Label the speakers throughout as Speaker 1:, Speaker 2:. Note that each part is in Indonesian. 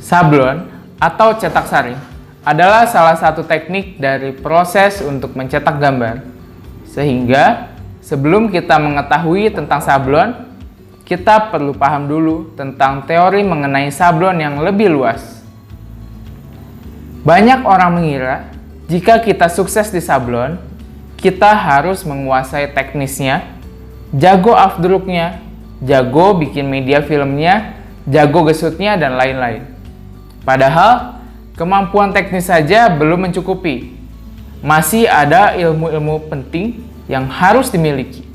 Speaker 1: Sablon atau cetak sari adalah salah satu teknik dari proses untuk mencetak gambar. Sehingga sebelum kita mengetahui tentang sablon, kita perlu paham dulu tentang teori mengenai sablon yang lebih luas. Banyak orang mengira jika kita sukses di sablon, kita harus menguasai teknisnya, jago afdruknya, jago bikin media filmnya, jago gesutnya, dan lain-lain. Padahal, kemampuan teknis saja belum mencukupi. Masih ada ilmu-ilmu penting yang harus dimiliki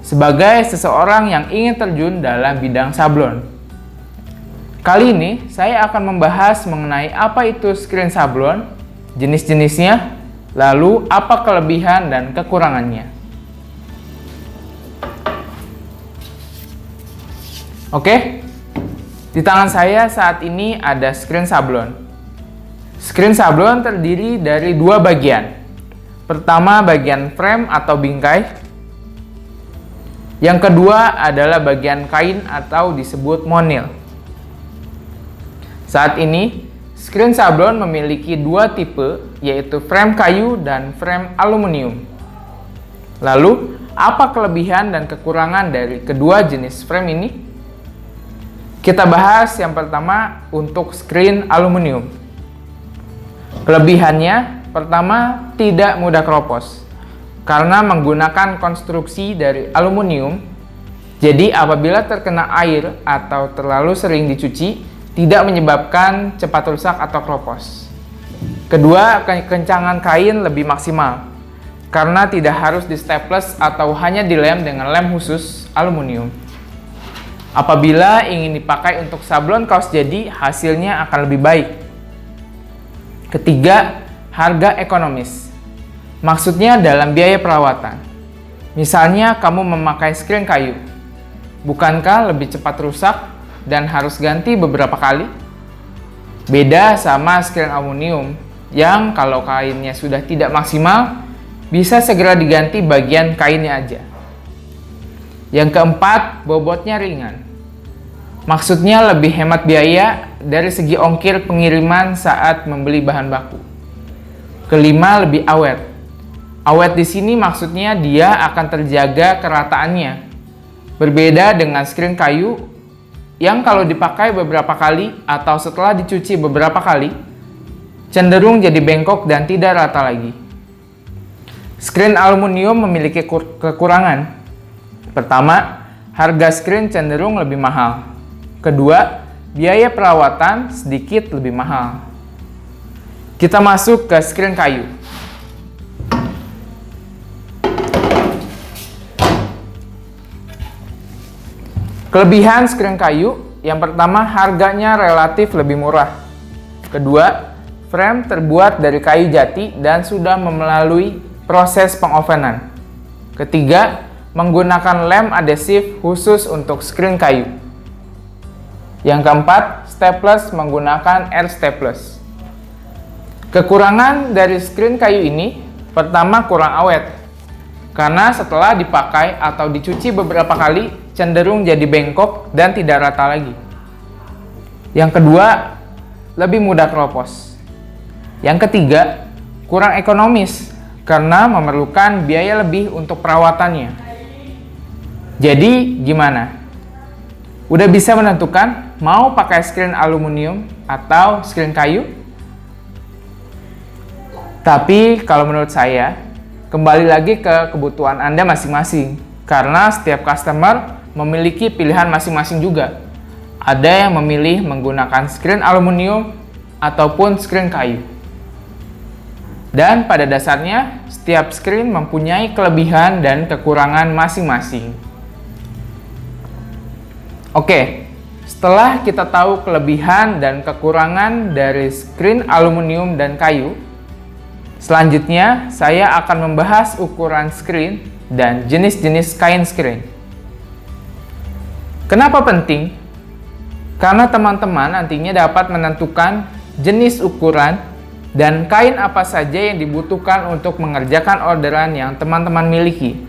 Speaker 1: sebagai seseorang yang ingin terjun dalam bidang sablon. Kali ini, saya akan membahas mengenai apa itu screen sablon, jenis-jenisnya, lalu apa kelebihan dan kekurangannya. Oke, di tangan saya saat ini ada screen sablon. Screen sablon terdiri dari dua bagian. Pertama, bagian frame atau bingkai. Yang kedua adalah bagian kain atau disebut monil. Saat ini, screen sablon memiliki dua tipe, yaitu frame kayu dan frame aluminium. Lalu, apa kelebihan dan kekurangan dari kedua jenis frame ini? Kita bahas yang pertama untuk screen aluminium. Kelebihannya, pertama, tidak mudah keropos. Karena menggunakan konstruksi dari aluminium, jadi apabila terkena air atau terlalu sering dicuci, tidak menyebabkan cepat rusak atau keropos. Kedua, kencangan kain lebih maksimal karena tidak harus di staples atau hanya dilem dengan lem khusus aluminium. Apabila ingin dipakai untuk sablon kaos jadi, hasilnya akan lebih baik. Ketiga, harga ekonomis. Maksudnya dalam biaya perawatan. Misalnya kamu memakai screen kayu, bukankah lebih cepat rusak dan harus ganti beberapa kali? Beda sama screen aluminium yang kalau kainnya sudah tidak maksimal, bisa segera diganti bagian kainnya aja. Yang keempat, bobotnya ringan. Maksudnya lebih hemat biaya dari segi ongkir pengiriman saat membeli bahan baku. Kelima, lebih awet. Awet di sini maksudnya dia akan terjaga kerataannya. Berbeda dengan screen kayu yang kalau dipakai beberapa kali atau setelah dicuci beberapa kali, cenderung jadi bengkok dan tidak rata lagi. Screen aluminium memiliki kekurangan. Pertama, harga screen cenderung lebih mahal. Kedua, biaya perawatan sedikit lebih mahal. Kita masuk ke screen kayu. Kelebihan screen kayu, yang pertama harganya relatif lebih murah. Kedua, frame terbuat dari kayu jati dan sudah melalui proses pengovenan. Ketiga, menggunakan lem adhesif khusus untuk screen kayu. Yang keempat, staples menggunakan air staples. Kekurangan dari screen kayu ini, pertama kurang awet. Karena setelah dipakai atau dicuci beberapa kali, cenderung jadi bengkok dan tidak rata lagi. Yang kedua, lebih mudah keropos. Yang ketiga, kurang ekonomis karena memerlukan biaya lebih untuk perawatannya. Jadi, gimana? Udah bisa menentukan mau pakai screen aluminium atau screen kayu? Tapi kalau menurut saya, kembali lagi ke kebutuhan Anda masing-masing. Karena setiap customer memiliki pilihan masing-masing juga. Ada yang memilih menggunakan screen aluminium ataupun screen kayu. Dan pada dasarnya, setiap screen mempunyai kelebihan dan kekurangan masing-masing. Oke, setelah kita tahu kelebihan dan kekurangan dari screen aluminium dan kayu, selanjutnya saya akan membahas ukuran screen dan jenis-jenis kain screen. Kenapa penting? Karena teman-teman nantinya dapat menentukan jenis ukuran dan kain apa saja yang dibutuhkan untuk mengerjakan orderan yang teman-teman miliki.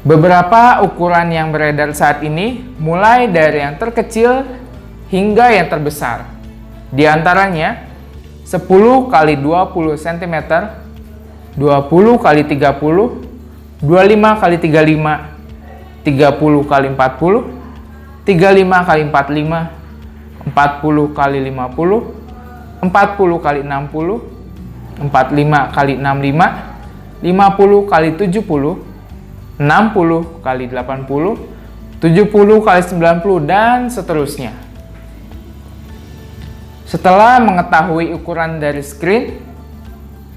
Speaker 1: Beberapa ukuran yang beredar saat ini mulai dari yang terkecil hingga yang terbesar. Di antaranya 10 x 20 cm, 20 x 30, 25 x 35, 30 x 40, 35 x 45, 40 x 50, 40 x 60, 45 x 65, 50 x 70, 60 x 80, 70 x 90, dan seterusnya. Setelah mengetahui ukuran dari screen,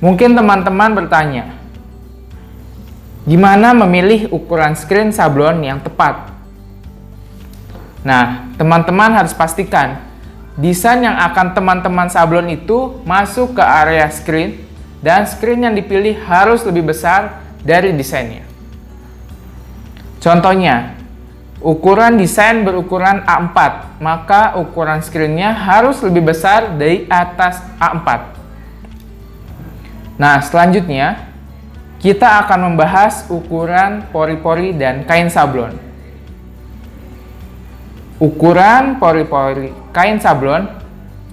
Speaker 1: mungkin teman-teman bertanya, gimana memilih ukuran screen sablon yang tepat? Nah, teman-teman harus pastikan desain yang akan teman-teman sablon itu masuk ke area screen, dan screen yang dipilih harus lebih besar dari desainnya. Contohnya, ukuran desain berukuran A4, maka ukuran screen-nya harus lebih besar dari atas A4. Nah, selanjutnya kita akan membahas ukuran pori-pori dan kain sablon. Ukuran pori-pori kain sablon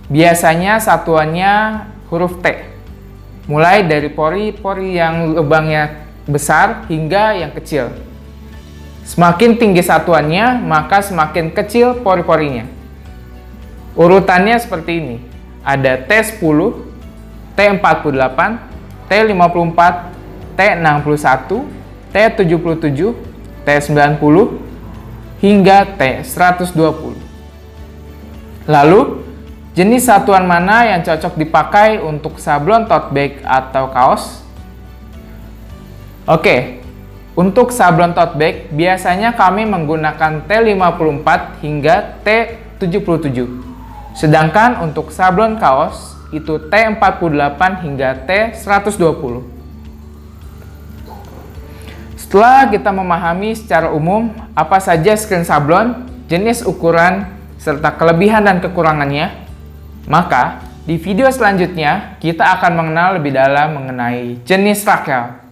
Speaker 1: biasanya satuannya huruf T, mulai dari pori-pori yang lubangnya besar hingga yang kecil. Semakin tinggi satuannya, maka semakin kecil pori-porinya. Urutannya seperti ini. Ada T10, T48, T54, T61, T77, T90, hingga T120. Lalu, jenis satuan mana yang cocok dipakai untuk sablon tote bag atau kaos? Oke. Untuk sablon tote bag, biasanya kami menggunakan T54 hingga T77. Sedangkan untuk sablon kaos, itu T48 hingga T120. Setelah kita memahami secara umum apa saja screen sablon, jenis ukuran, serta kelebihan dan kekurangannya, maka di video selanjutnya kita akan mengenal lebih dalam mengenai jenis rakel.